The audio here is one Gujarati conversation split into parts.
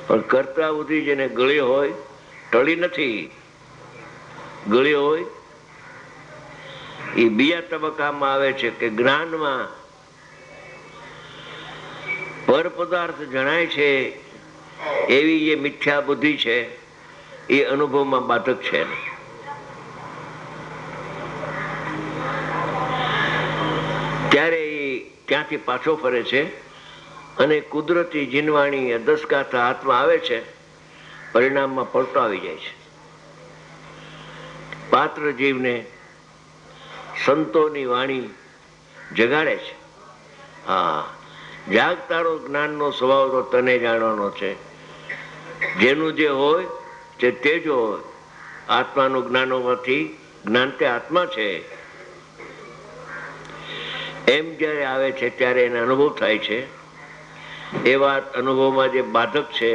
પણ કરતા બુદ્ધિ જેને ગળી હોય, ટળી નથી, ગળી હોય, એ બીજા તબક્કામાં આવે છે કે જ્ઞાનમાં પર પદાર્થ જણાય છે એવી જે મિથ્યા બુદ્ધિ છે એ અનુભવમાં બાધક છે. ત્યારે એ ત્યાંથી પાછો ફરે છે અને કુદરતી જીનવાણી દસગાથા હાથમાં આવે છે, પરિણામમાં પલટો આવી જાય છે. પાત્ર જીવને સંતોની વાણી જગાડે છે. હા, જાગતારો જ્ઞાનનો સ્વભાવ તો તને જાણવાનો છે. જેનું જે હોય તે જ હોય. આત્માનું જ્ઞાન હોવાથી જ્ઞાન તે આત્મા છે એમ જયારે આવે છે ત્યારે એને અનુભવ થાય છે. એ વાત અનુભવમાં જે બાધક છે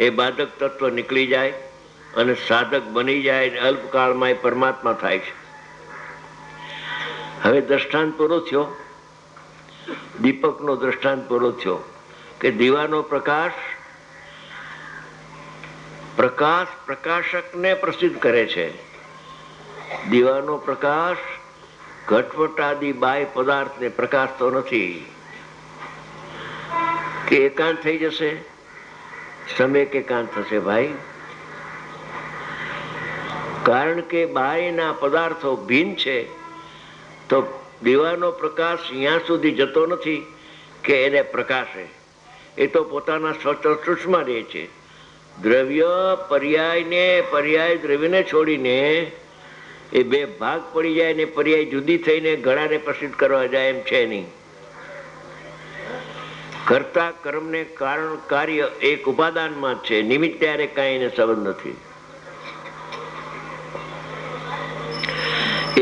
એ બાધક તત્વ નીકળી જાય અને સાધક બની જાય, અલ્પકાળમાં એ પરમાત્મા થાય છે. હવે દ્રષ્ટાંત પૂરો થયો, દીપકનો દ્રષ્ટાંત પૂરો થયો કે દીવાનો પ્રકાશ પ્રકાશકને પ્રસિદ્ધ કરે છે. દીવાનો પ્રકાશ ઘટપટાદી બાહ્ય પદાર્થને પ્રકાશતો નથી. કે એકાંત થઈ જશે, સમ્યક એકાંત થશે ભાઈ. કારણ કે બાહ્યના પદાર્થો ભિન્ન છે તો દીવાનો પ્રકાશ અહીંયા સુધી જતો નથી કે એને પ્રકાશે. એ તો પોતાના સૂક્ષ્મ રહે છે. દ્રવ્ય પર્યાય દ્રવ્યને છોડીને એ બે ભાગ પડી જાય ને પર્યાય જુદી થઈને ઘડાને પ્રસિદ્ધ કરવા જાય એમ છે નહીં. કરતા કર્મને કારણ કાર્ય એક ઉપાદાનમાં જ છે, નિમિત્ત ત્યારે કાંઈ એને સંબંધ નથી.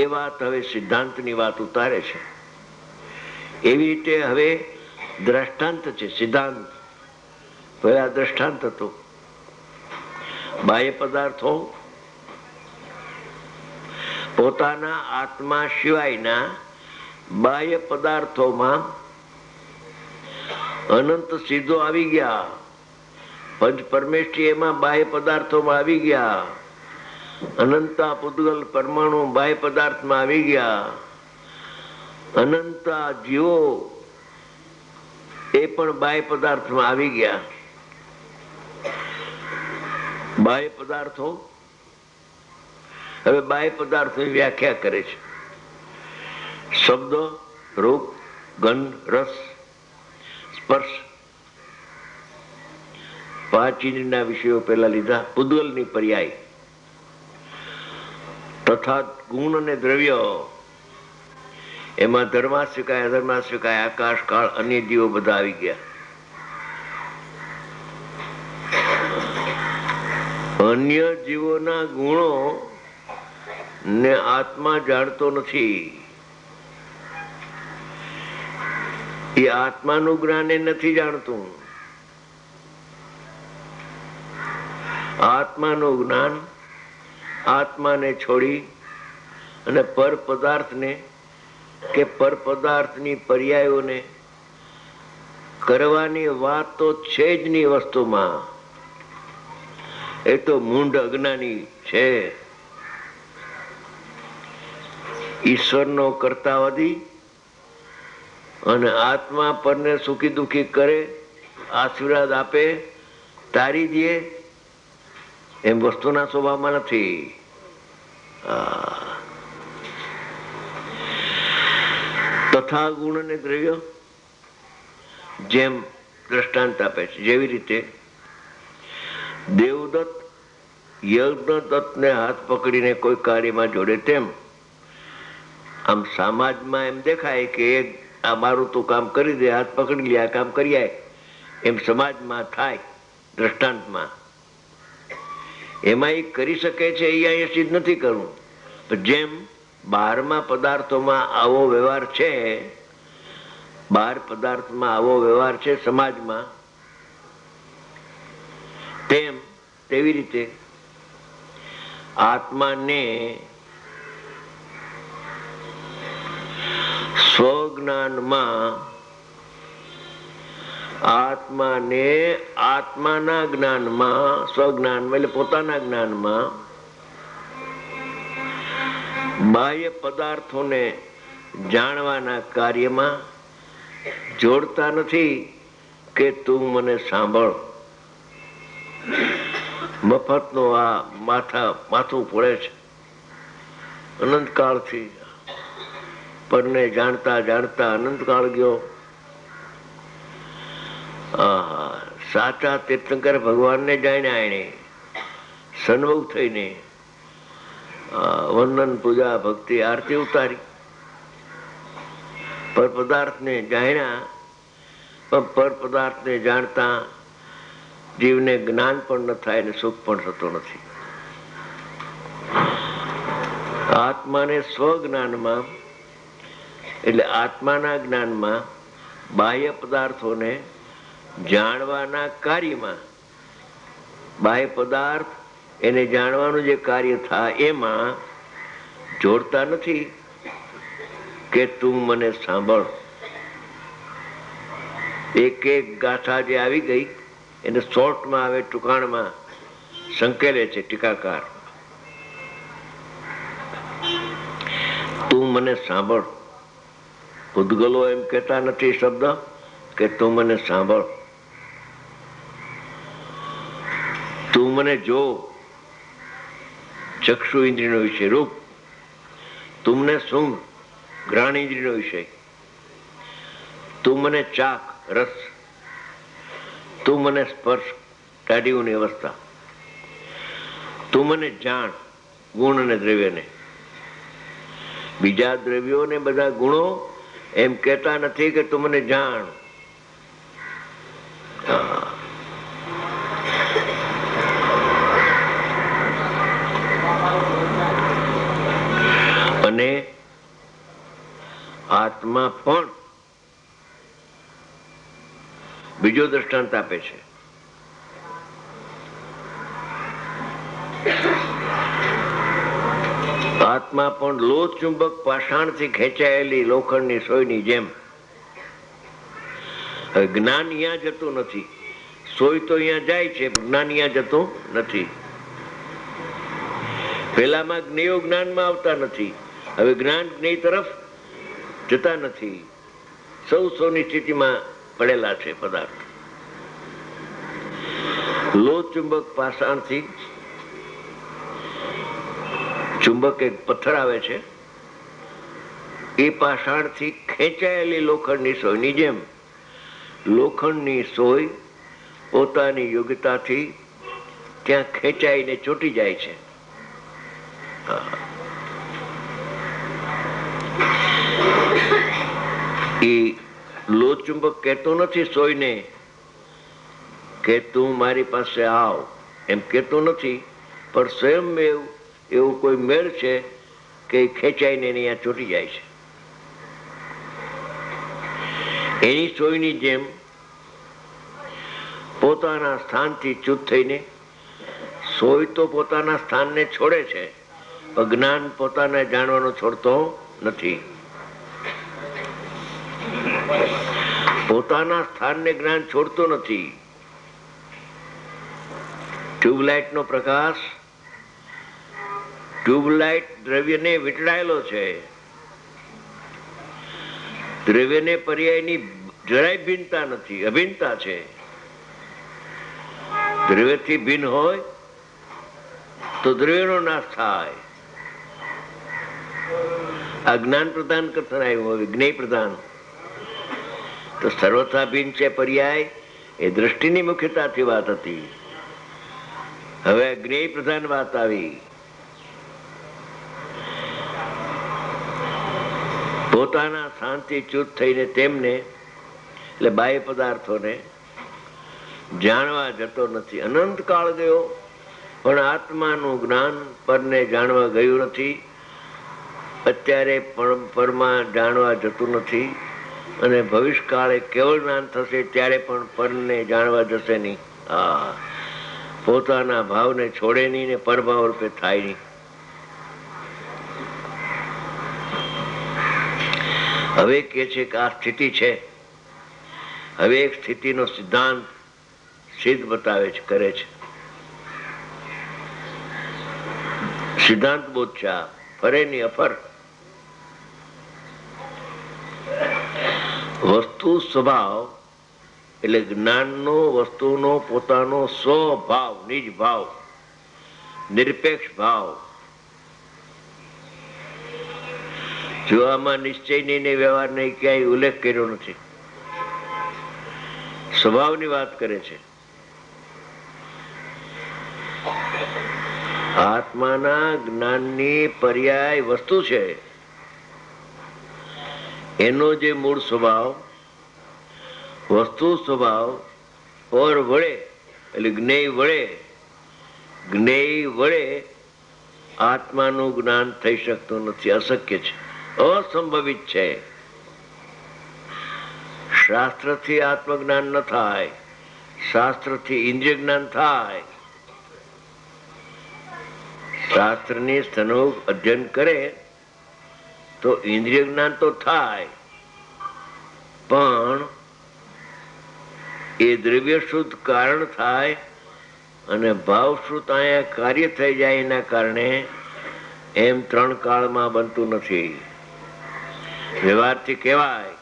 એ વાત હવે સિદ્ધાંતની વાત ઉતારે છે. એવી રીતે હવે દ્રષ્ટાંત છે, સિદ્ધાંત. પહેલા દ્રષ્ટાંત હતું બાહ્ય પદાર્થો પોતાના આત્મા સિવાયના બાહ્ય પદાર્થોમાં અનંત સિદ્ધો આવી ગયા. પંચ પરમેષ્ઠી એમાં બાહ્ય પદાર્થોમાં આવી ગયા. અનંતા પૂતગલ પરમાણુ બાહ્ય પદાર્થમાં આવી ગયા. અનંતા જીવો એ પણ બાહ્ય પદાર્થમાં આવી ગયા. બાહ્ય પદાર્થો હવે બાહ્ય પદાર્થોની વ્યાખ્યા કરે છે. શબ્દ, રૂપ, ગંધ, રસ, સ્પર્શ, પાંચ ઇન્દ્રિયના વિષયો પહેલા લીધા. પૂતગલની પર્યાય તથા ગુણ અને દ્રવ્ય એમાં ધર્માશ્રિકાય અધર્માશ્રિકાય આકાશ કાળ અન્ય જીવો બધા આવી ગયા. અન્ય જીવોના ગુણો ને આત્મા જાણતો નથી. એ આત્માનું જ્ઞાન એ નથી જાણતું. આત્માનું જ્ઞાન આત્માને છોડી અને પર પદાર્થને કે પર પદાર્થની પર્યાયોને કરવાની વાત તો છે જ નહીં વસ્તુમાં. એ તો મૂંઢ અજ્ઞાની છે. ઈશ્વરનો કર્તાવાદી અને આત્મા પરને સુખી દુખી કરે, આશીર્વાદ આપે, તારી દે એમ વસ્તુના સ્વભાવમાં નથી. તથા ગુણ અને દ્રવ્ય જેમ દ્રષ્ટાંત આપે છે. જેવી રીતે દેવદત્ત યજ્ઞદત્તને હાથ પકડીને કોઈ કાર્યમાં જોડે તેમ આમ સમાજમાં એમ દેખાય કે આ મારું તું કામ કરી દે, હાથ પકડી લે, આ કામ કરી આય એમ સમાજમાં થાય. દ્રષ્ટાંતમાં એમાં એ કરી શકે છે, એ અહીંયા સિદ્ધ નથી કરવું. જેમ બહારમાં પદાર્થોમાં આવો વ્યવહાર છે, બહાર પદાર્થમાં આવો વ્યવહાર છે સમાજમાં, તેવી રીતે આત્માને સ્વજ્ઞાનમાં આત્માને આત્માના જ્ઞાનમાં, સ્વજ્ઞાનમાં એટલે પોતાના જ્ઞાનમાં બાહ્ય પદાર્થોને જાણવાના કાર્યમાં જોડતા નથી કે તું મને સાંભળ. મફતનો આ માથું પડે છે અનંતકાળથી, પરને જાણતા જાણતા અનંતકાળ ગયો. સાચા તીર્થંકર ભગવાનને જાણ્યા, એને સન્મુખ થઈને વંદન પૂજા ભક્તિ આરતી ઉતારી. પર પદાર્થને જાણ્યા, પણ પર પદાર્થને જાણતા જીવને જ્ઞાન પણ ન થાય અને સુખ પણ થતો નથી. આત્માને સ્વજ્ઞાનમાં એટલે આત્માના જ્ઞાનમાં બાહ્ય પદાર્થોને જાણવાના કાર્યમાં, બાહ્ય પદાર્થ એને જાણવાનું જે કાર્ય થાય એમાં જોડતા નથી કે તું મને સાંભળ. એક એક ગાથા જે આવી ગઈ એને શોર્ટમાં આવે, ટૂંકાણમાં સંકેલે છે ટીકાકાર. તું મને સાંભળ. પૂતગલો એમ કહેતા નથી શબ્દ કે તું મને સાંભળ. તું મને જો, ચક્ષુ ઇન્દ્રિયનો વિષય રૂપ. તુમને સૂંઘ, ઘ્રાણ ઇન્દ્રિયનો વિષય. તું મને ચાખ, રસ. તું મને સ્પર્શ, ટાઢીઓની અવસ્થા. તું મને જાણ, ગુણ અને દ્રવ્યને. બીજા દ્રવ્યો ને બધા ગુણો એમ કહેતા નથી કે તું મને જાણ. અને આત્મા પણ બીજો દ્રષ્ટાંત આપે છે. આત્મા પણ લોહ ચુંબક પાષાણથી ખેંચાયેલી લોખંડની સોયની જેમ. હવે જ્ઞાન અહીંયા જતું નથી. સોય તો અહીંયા જાય છે, જ્ઞાન અહીંયા જતું નથી. પેલામાં જ્ઞેયો જ્ઞાનમાં આવતા નથી, હવે જ્ઞાન જ્ઞેય તરફ જતા નથી. સૌની સ્થિતિમાં પડેલા છે પદાર્થ. લોહ ચુંબક પાષાણથી, ચુંબક એક પથ્થર આવે છે, એ પાષાણથી ખેંચાયેલી લોખંડની સોયની જેમ. લોખંડની સોય પોતાની યોગ્યતાથી ત્યાં ખેંચાઈને ચોટી જાય છે. એ લોહ ચુંબક કહેતો નથી સોયને કે તું મારી પાસે આવ, એમ કહેતો નથી, પણ સ્વયં એવું કોઈ મેળ છે કે ખેંચાઈને અહીંયા ચોટી જાય છે. એની સોયની જેમ પોતાના સ્થાનથી ચ્યુત થઈને, સોય તો પોતાના સ્થાનને છોડે છે, જ્ઞાન પોતાને જાણવાનો છોડતો નથી. પોતાના સ્થાનને જ્ઞાન છોડતો નથી. ટ્યુબલાઇટ નો પ્રકાશ, ટ્યુબલાઇટ દ્રવ્યને વીંટળાયેલો છે. દ્રવ્યને પર્યાયની જરાય ભિન્નતા નથી, અભિન્નતા છે. દ્રવ્યથી ભિન્ન હોય તો દ્રવ્યનો નાશ થાય. આ જ્ઞાન પ્રદાન કરતા આવ્યું, હવે જ્ઞેય પ્રદાન તો સર્વથા ભિન્ન છે. પર્યાય એ દ્રષ્ટિની મુખ્યતાથી વાત હતી, હવે જ્ઞેય પ્રધાન વાત આવી. પોતાના શાંતિ ચ્યુત થઈને તેમને એટલે બાહ્ય પદાર્થોને જાણવા જતો નથી. અનંત કાળ ગયો પણ આત્માનું જ્ઞાન પરને જાણવા ગયું નથી. અત્યારે પરમાં જાણવા જતું નથી, અને ભવિષ્યકાળે કેવળ જ્ઞાન થશે ત્યારે પણ પરને જાણવા જશે નહીં. પોતાના ભાવને છોડે નહીં ને પરભાવ રૂપે થાય નહીં. હવે કે છે કે આ સ્થિતિ છે હવે એક સ્થિતિનો સિદ્ધાંત સિદ્ધ બતાવે છે, કરે છે. સિદ્ધાંત બોધ છે આ, ફરે ની અફર. વસ્તુ સ્વભાવ એટલે જ્ઞાનનો વસ્તુનો પોતાનો સ્વભાવ, નિજ ભાવ, નિરપેક્ષ ભાવ. જો આમાં નિશ્ચય ને વ્યવહાર નહીં ક્યાંય ઉલ્લેખ કર્યો નથી, સ્વભાવની વાત કરે છે. આત્માના જ્ઞાનની પર્યાય વસ્તુ છે, એનો જે મૂળ સ્વભાવ, વસ્તુ સ્વભાવ પર વડે એટલે જ્ઞેય વડે આત્માનું જ્ઞાન થઈ શકતું નથી, અશક્ય છે, અસંભવિત છે. શાસ્ત્રથી આત્મજ્ઞાન ન થાય, શાસ્ત્રથી ઇન્દ્રિય જ્ઞાન થાય. શાસ્ત્રની સ્તનોગ અધ્યયન કરે તો ઇન્દ્રિય જ્ઞાન તો થાય, પણ એ દ્રવ્ય શુદ્ધ કારણ થાય અને ભાવ શુદ્ધ અહીંયા કાર્ય થઈ જાય. એના કારણે એમ 3 કાળમાં બનતું નથી. વ્યવહારથી કહેવાય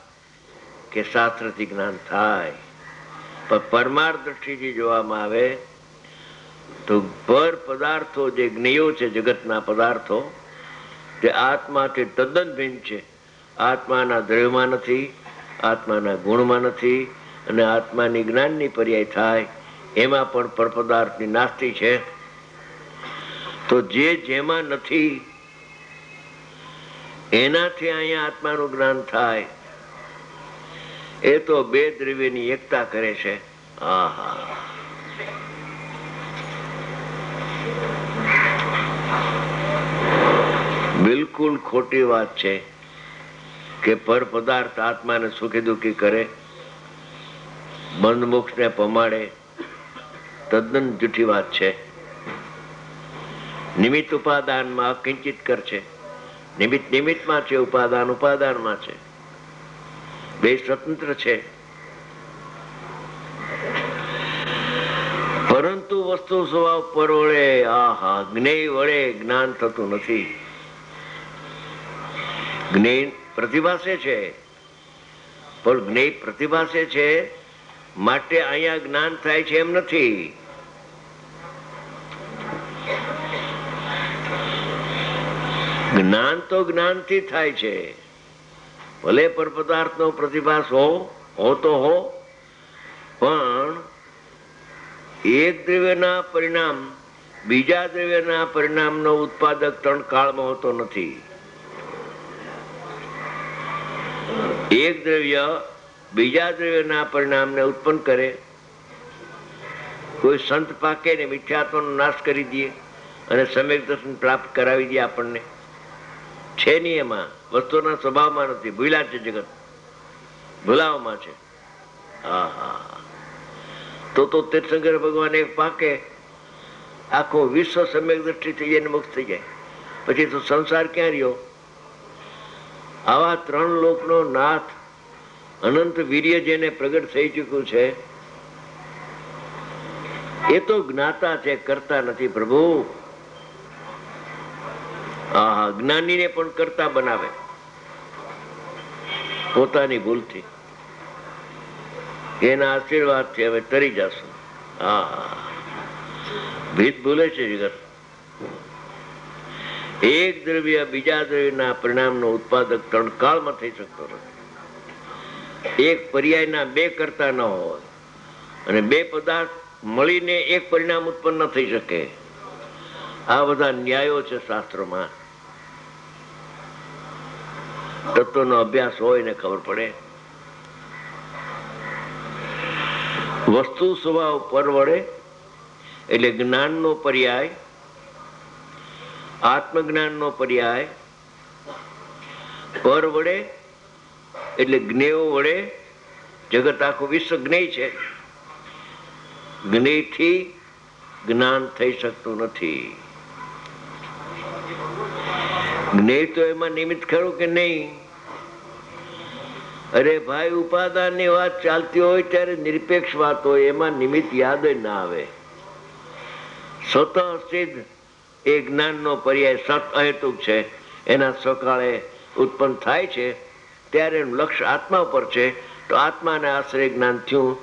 કે શાસ્ત્રથી જ્ઞાન થાય, પણ પરમાર્થ દ્રષ્ટિથી જોવામાં આવે તો પર પદાર્થો જે જ્ઞેયો છે, જગતના પદાર્થો, તે આત્માથી તદ્દન ભિન્ન છે. આત્માના દ્રવ્યમાં નથી, આત્માના ગુણમાં નથી, અને આત્માની જ્ઞાનની પર્યાય થાય એમાં પણ પરપદાર્થની નાસ્તિ છે. તો જે જેમાં નથી એનાથી અહીંયા આત્માનું જ્ઞાન થાય. એ તો 2 દ્રવ્યની એકતા કરે છે. આહા, બિલકુલ ખોટી વાત છે કે પર પદાર્થ આત્માને સુખી દુઃખી કરે, બંધ મોક્ષને પમાડે. તદ્દન જૂઠી વાત છે. નિમિત્ત ઉપાદાનમાં અકિંચિત કર છે. નિમિત્ત નિમિત્તમાં છે, ઉપાદાન ઉપાદાનમાં છે, 2 સ્વતંત્ર છે. પરંતુ વસ્તુ સ્વભાવ પર વડે, આહા, જ્ઞેય વડે જ્ઞાન થતું નથી. જ્ઞેય પ્રતિભાસે છે, પણ જ્ઞેય પ્રતિભાસે છે માટે અહીંયા જ્ઞાન થાય છે એમ નથી. જ્ઞાન તો જ્ઞાનથી થાય છે. ભલે પર પદાર્થનો પ્રતિભાસ હો તો હો, પણ એક દ્રવ્યના પરિણામ બીજા દ્રવ્યના પરિણામનો ઉત્પાદક 3 કાળમાં હોતો નથી. એક દ્રવ્ય બીજા દ્રવ્યના પરિણામને ઉત્પન્ન કરે. કોઈ સંત પાકે ને મિથ્યાત્વનો નાશ કરી દે અને સમ્યક દર્શન પ્રાપ્ત કરાવી દે આપણને. છે નહીં, એમાં વસ્તુના સ્વભાવમાં નથી. ભૂલા છે જગત, ભૂલાવમાં છે. હા હા, તો તીર્થંકર ભગવાન એક પાકે, આખો વિશ્વ સમ્યક દ્રષ્ટિ થઈ જાય, મુક્ત થઈ જાય. પછી તો સંસાર ક્યાં રહ્યો? આવા 3 લોકનો નાથ અનંત વીર્ય જેને પ્રગટ થઈ ચૂક્યું છે, એ તો જ્ઞાતા છે, કરતા નથી. પ્રભુ આહા, જ્ઞાનીને પણ કરતા બનાવે પોતાની ભૂલથી. એના આશીર્વાદથી હવે તરી જશું. હા, ભીત ભૂલે છે જગત. એક દ્રવ્ય બીજા દ્રવ્યના પરિણામનો ઉત્પાદક 3 કાળમાં થઈ શકતો નથી. એક પર્યાયના 2 કરતા ન હોય, અને 2 પદાર્થ મળીને એક પરિણામ ઉત્પન્ન ન થઈ શકે. આ બધા ન્યાયો છે શાસ્ત્રોમાં. તત્વનો અભ્યાસ હોય ને ખબર પડે. વસ્તુ સ્વભાવ પર વડે એટલે જ્ઞાનનો પર્યાય, આત્મજ્ઞાનનો પર્યાય. પર વડે એટલે જ્ઞેયો વડે. જગત આખું વિશ્વ જ્ઞેય છે. જ્ઞેયથી જ્ઞાન થઈ શકતું નથી. જ્ઞેય તો એમાં નિમિત્ત ખરું કે નહીં? અરે ભાઈ, ઉપાદાનની વાત ચાલતી હોય ત્યારે નિરપેક્ષ વાત હોય, એમાં નિમિત્ત યાદ જ ના આવે. સ્વતઃ સિદ્ધ એ જ્ઞાનનો પર્યાય સત અહેતુક છે. એના સકાળે ઉત્પન્ન થાય છે ત્યારે એનું લક્ષ્ય આત્મા પર છે, તો આત્માને આશ્રય જ્ઞાન થયું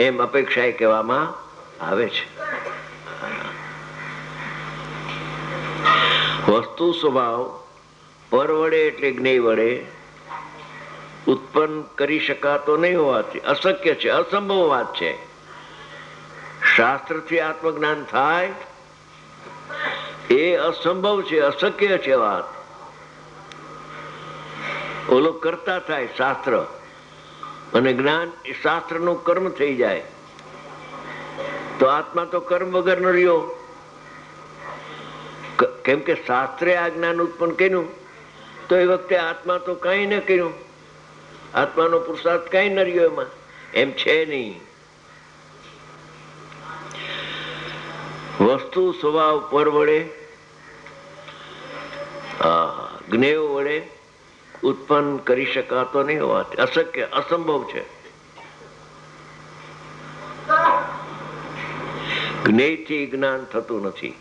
એમ અપેક્ષા કહેવામાં આવે છે. વસ્તુ સ્વભાવ પર વડે એટલે જ્ઞેય વડે ઉત્પન્ન કરી શકાતો નહીં હોવાથી અશક્ય છે, અસંભવ વાત છે. શાસ્ત્રથી આત્મજ્ઞાન થાય એ અસંભવ છે, અશક્ય છે વાત. ઓલો કરતા થાય શાસ્ત્ર, અને જ્ઞાન એ શાસ્ત્રનું કર્મ થઈ જાય, તો આત્મા તો કર્મ વગર ન રહ્યો. કેમ કે શાસ્ત્રે આ જ્ઞાન ઉત્પન્ન કર્યું, તો એ વખતે આત્મા તો કઈ ન કર્યું, આત્માનો પુરુષાર્થ કઈ ન રહ્યો એમાં, એમ છે નહીં. વસ્તુ સ્વભાવ પર વડે જ્ઞેય વડે ઉત્પન્ન કરી શકાતો નહીં હોવાથી અશક્ય, અસંભવ છે. જ્ઞેયથી જ્ઞાન થતું નથી.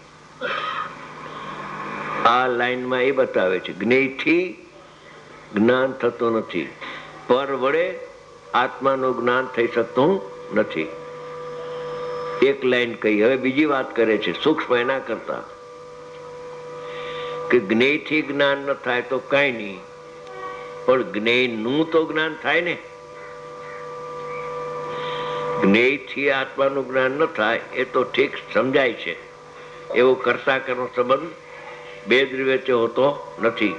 આ લાઈનમાં એ બતાવે છે, જ્ઞેયથી જ્ઞાન થતું નથી, પર વડે આત્માનું જ્ઞાન થઈ શકતું નથી. એક લાઈન કહી. હવે બીજી વાત કરે છે સૂક્ષ્મ એના કરતા, કે જ્ઞેયથી જ્ઞાન ન થાય તો કઈ નહીં, પણ જ્ઞેયનું તો જ્ઞાન થાય ને. જ્ઞેયથી આત્માનું જ્ઞાન ન થાય એ તો ઠીક સમજાય છે, એવો કર્તા કર્મ સંબંધ બે દ્રવ્ય હોતો નથી.